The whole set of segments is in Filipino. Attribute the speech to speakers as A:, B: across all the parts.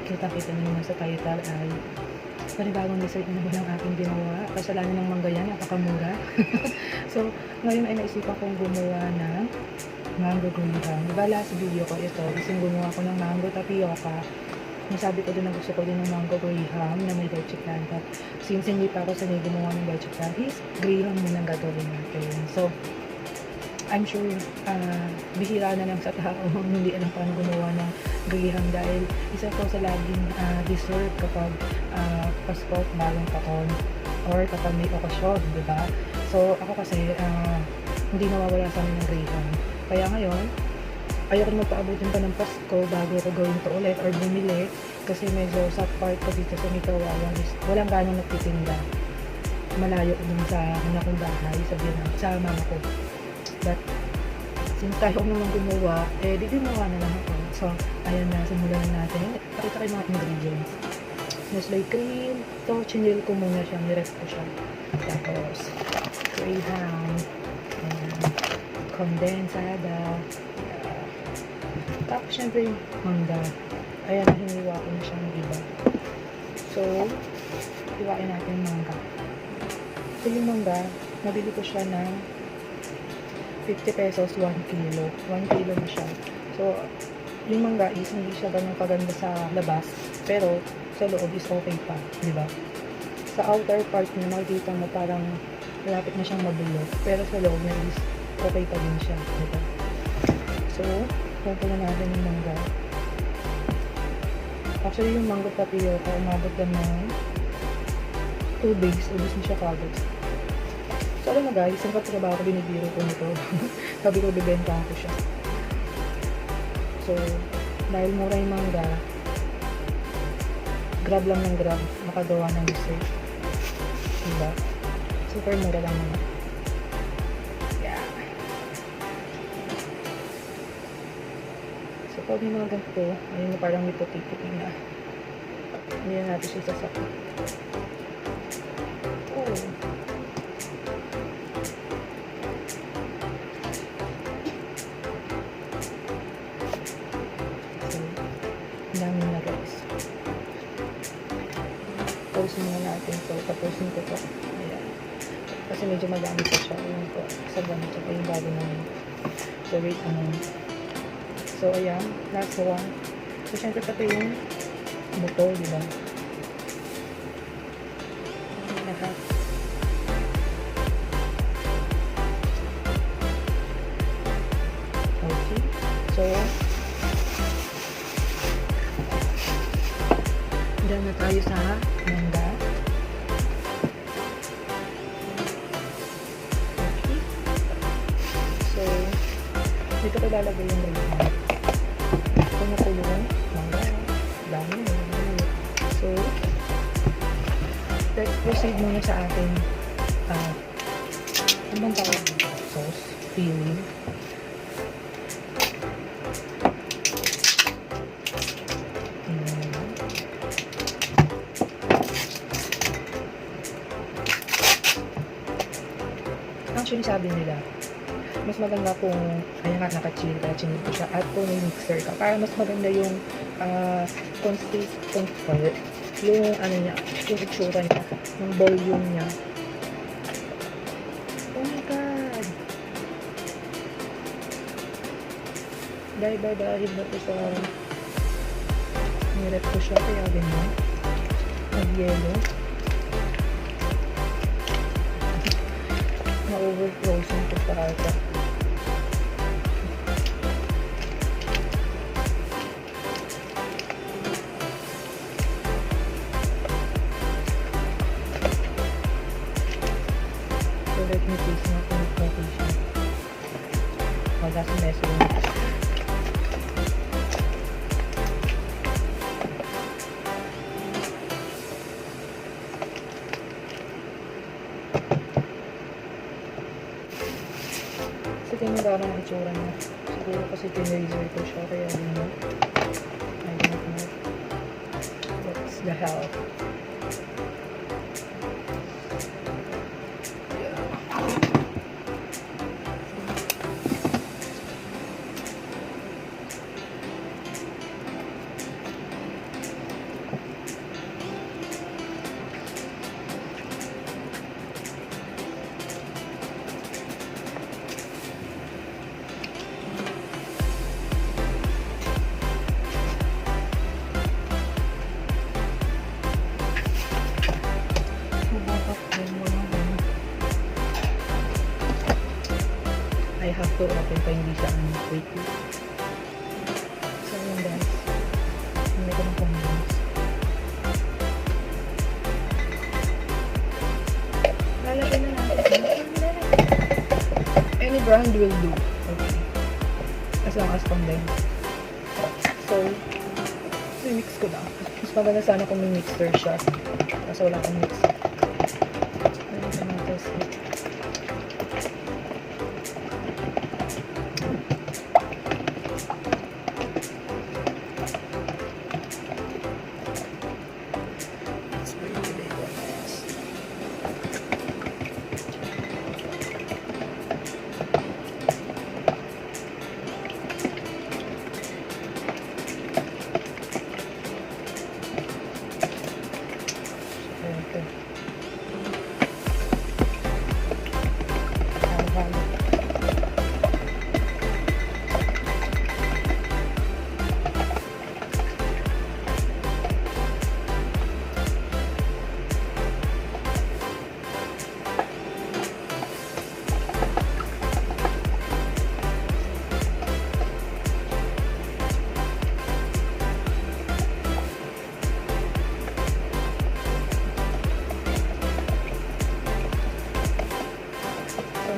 A: Kita-kita nyo naman sa title ay panibagong dessert na naman ang aking ginawa. Kasalanan ng mangga yan, napakamura. So, ngayon ay naisipan kong gumawa ng mango graham. Diba last video ko ito, kasi gumawa ko ng mango tapioca. Nasabi ko din na gusto ko din ng mango graham na may leche plan. Since hindi pa ako sanay gumawa ng leche plan, is graham muna gagawin natin. So, I'm sure bihira na lang sa tao hindi alam paano gumawa ng graham dahil isa ko sa laging dessert kapag Pasko, bagong taon or kapag may okasyon, diba? So, ako kasi hindi nawawala sa amin ng graham. Kaya ngayon, ayoko na magpaabutin pa ng Pasko bago ko gawin ito ulit or bumili kasi medyo sa part ko dito sa Gawa is walang ganong nagtitinda. Malayo dun sa anak kong bahay, sa mama ko. But, since tayo naman gumawa, di gumawa na lang ako. So, ayan na, simulan natin. Pakita kayo mga ingredients. Nestle cream. Ito, chinil ko muna siya, niref ko siya. Tapos, graham. Condensada. Tapos, syempre, mangga. Ayan, hiniwa ko na siyang iba. So, hiwain natin yung mangga. So, yung mangga, nabili ko siya ng 50 pesos, 1 kilo. 1 kilo na siya. So, yung mangga is hindi siya ganun kaganda sa labas. Pero, sa loob is okay pa. Diba? Sa outer part niya, makikita mo parang malapit na siyang mabulok. Pero sa loob niya is okay pa din siya. Diba? So, pupunta na natin yung mangga. Actually, yung mango tapioca, umabot na ng 2 days. Ubus na siya kagad. So, alam na guys, ang katrabaho ko, binibiro ko nito. Sabi ko, bibenta ko siya. So, dahil mura yung mangga, grab lang ng grab, makagawa ng dessert. Diba? Super mura lang naman. Yeah. So, pag yung mga ganito, ayun na parang may puti-puti na. Hindi na natin siya sasakit. Oh. Dami na guys. Pause muna natin ito. Tapusin ko ito. Ayan. Kasi medyo madami pa siya. Ayan po. Sa ganito pa yung bago namin. So wait a moment. So ayan. Last one. So syempre pati yung motor, diba? Lahat. Okay. So dyan na tayo sa mangga. Okay. So, dito ko lalagay yung graham. Ito na po yung mangga. Dami na. So, let's proceed muna sa ating ano bang tawag dito? Sauce. Filling. Actually, sabi nila, mas maganda kung, ayan nga, naka-chill ko siya, at kung may mixer ka, para mas maganda yung consistent part, yung ano niya, yung itsura niya, yung volume niya. Oh my God! Dahil na po sa nirep ko siya, kaya ganyan, nag-yellow. Na-overfrozen ko sa ata. So let me taste na kung okay siya. Wala sa meso. Tingnan daw ang itsura niya. Siguro kasi tinlaser ko siya, kaya yun. I don't know. What's the hell? have to open pa, hindi siya wait. So yun guys, hindi ko ng convince. Lalagyan na natin. Any brand will do. Okay. As long as condensed. So, mix ko na. Mas maganda sana kung may mixer siya. Kasi wala akong mixer. Ano ito mga test it. Let's bring the big one next.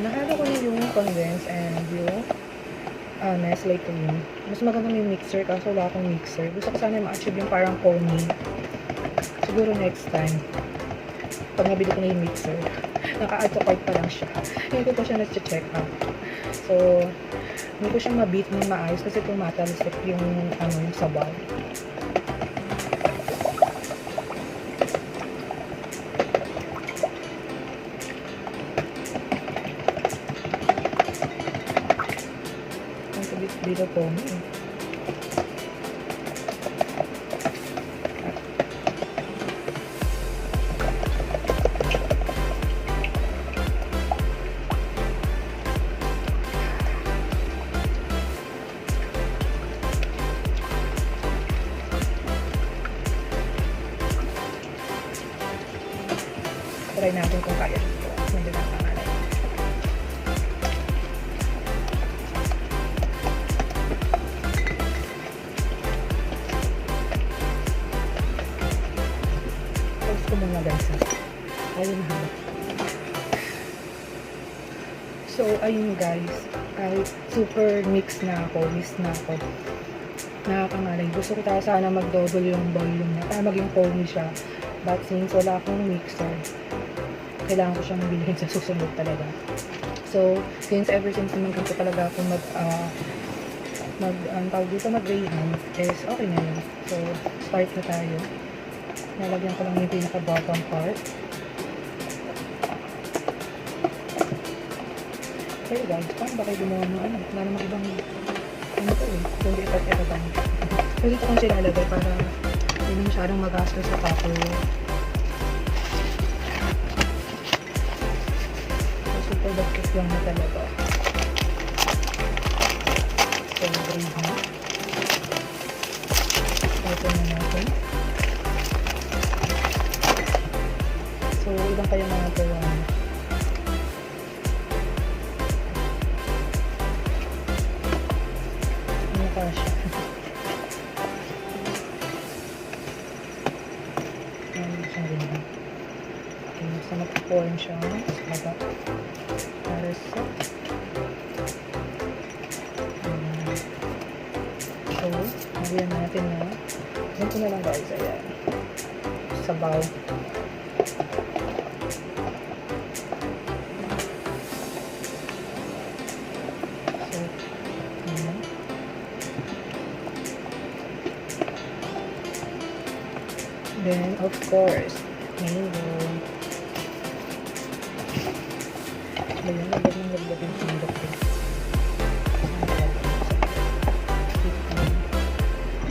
A: Nahalo ko na yung condense and yung Nestle cream. Mas maganda may mixer kasi wala akong mixer. Gusto ko sana ma-achieve yung parang foamy. Siguro next time. Pag nabili ko na yung mixer. Naka-add to cart pa lang siya. Hindi ko pa siya na-check out. So, hindi ko siya ma-beat ng maayos kasi tumatalisik yung, yung sabaw. Dito po. Try natin kung kaya dito. Hindi na pangalay. Pause ko muna guys. Ayun na. So, ayun guys. Kahit super mix na ako, nakakangalay. Gusto ko tayo sana mag-double yung volume niya para maging foamy siya. But since wala akong mixer, kailangan ko siyang bilhin sa susunod talaga. So, since ever since naman ganito talaga ako mag-graham is okay na yun. So, start na tayo. Nalagyan ko lang yung pinaka-bottom part. Okay guys, paano ba kayo gumawa ng ano? Wala namang ibang to eh. Kundi ipat-ipat lang. So, dito kong silalagay para hindi na masyadong magastos sa tupperware. So, super bakit lang na talaga. So, grade na. Ito na natin. So, ilang kaya mga gawa na. Ano pa siya? So, mag-form siya sa para sa so, nagyan natin na ganito na lang guys, ayan sabaw. So, ayan. Then, of course, mango. Ayan, laglag yung sandok ko.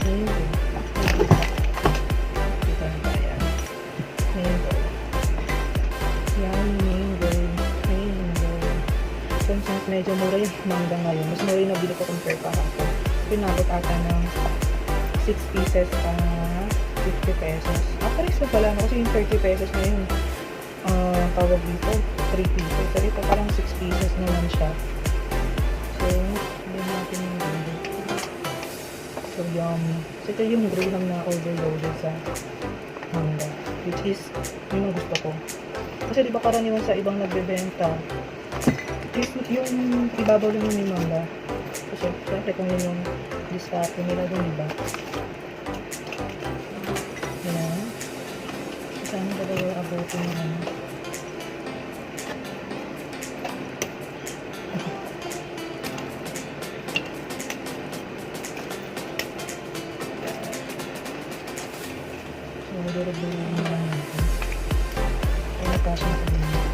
A: Mango. Dito na ba yan? Mango. Yan, mango. So, since medyo mura yung mangga ngayon, mas mura yung nabili ko compare pa ako. Pinabot ata ng 6 pieces 50 pesos. Pares na pala, kasi yung 30 pesos na yun. Tawag dito, 3 pieces. So, ito parang 6 pieces naman siya. Ayan natin yung gulay. So, yummy. So, ito yung graham na overloaded sa mangga. Which is, yun ang gusto ko. Kasi di ba karaniwan sa ibang nagbebenta, yung ibabaw lang yung mangga. So, syempre kung yun yung diskarte nila dun, diba? Ayan. Sana dalawa abutin yung ano. So, durog-durog na lang natin. Ay, napasok na sa ganyan.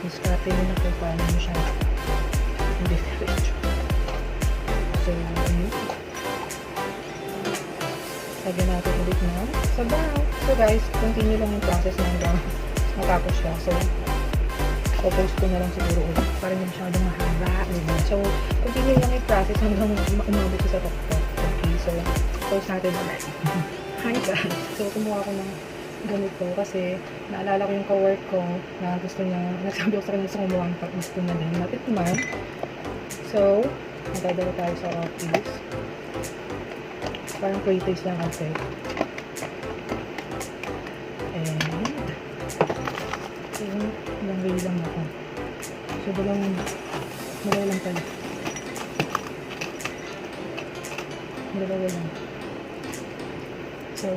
A: Diskarte nyo na kung paano mo siya hindi diretso. So, ayun. Lagyan natin ulit na sabaw. So guys, continue lang yung process hanggang matapos siya. So, post ko na lang siguro ulit para hindi masyadong mahaba. Diba? So, continue lang yung process hanggang umabot siya sa top-top. Okay, so, post natin ulit. Hi guys! So, kumuha ko ng ganito kasi naalala ko yung co-work ko na gusto niya, nagsabi ko sa kanya gusto kumuha ng gusto niya din. Natikman. So, magdadala tayo sa office. Parang pre-taste lang kasi. And, so, langgay lang ako. So, dalawa lang pala. Dalawa lang. So,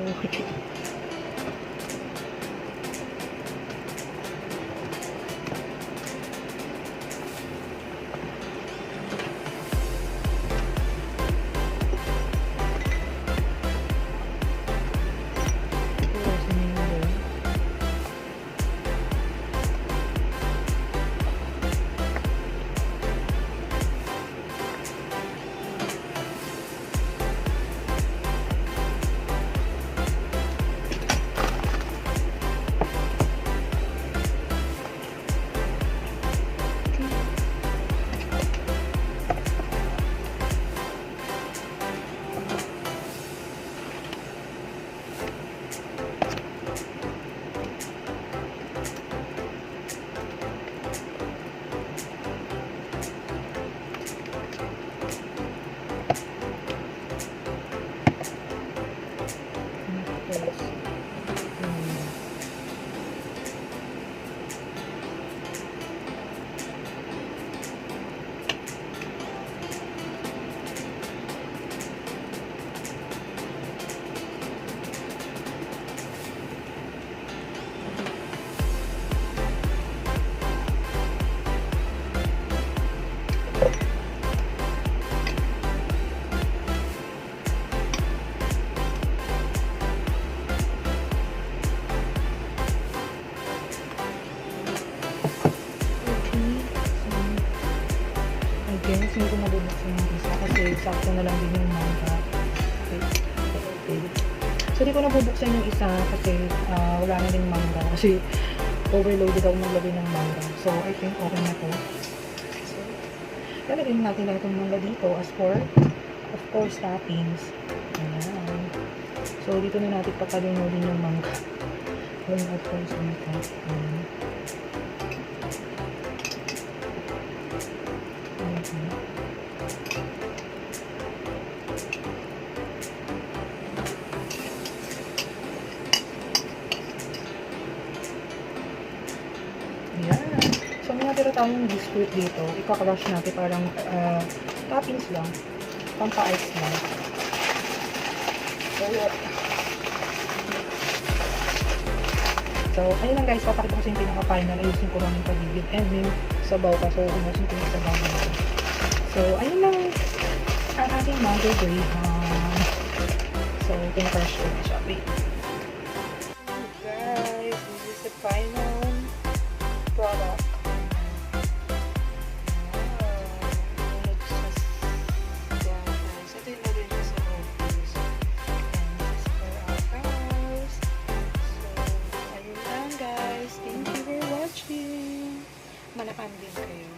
A: guys, hindi ko mabubuksan yung isa kasi sakto na lang din yung mangga. Okay. So, hindi ko nabubuksan yung isa kasi wala na din mangga kasi overloaded ako maglagay ng mangga. So, I think okay na to. So, lalagyan natin lang itong mangga dito as for, of course, toppings. Ayan. So, dito na natin patalunodin yung mangga. Going of course dito. Ayan. So, may natira tayong biscuit dito. Ika-crush natin parang toppings lang. Pampa-ice lang. So, ayun lang guys. Papakita ko sa yung pinaka-final. Ayusin ko lang yung pagigid. And yung sabaw ka. So, umusin ko yung sabaw dito. So, ayun lang ang ating mango graham. So, pinaka-crush ko na siya. Wait. Guys, this is the final product. Manakan din kayo.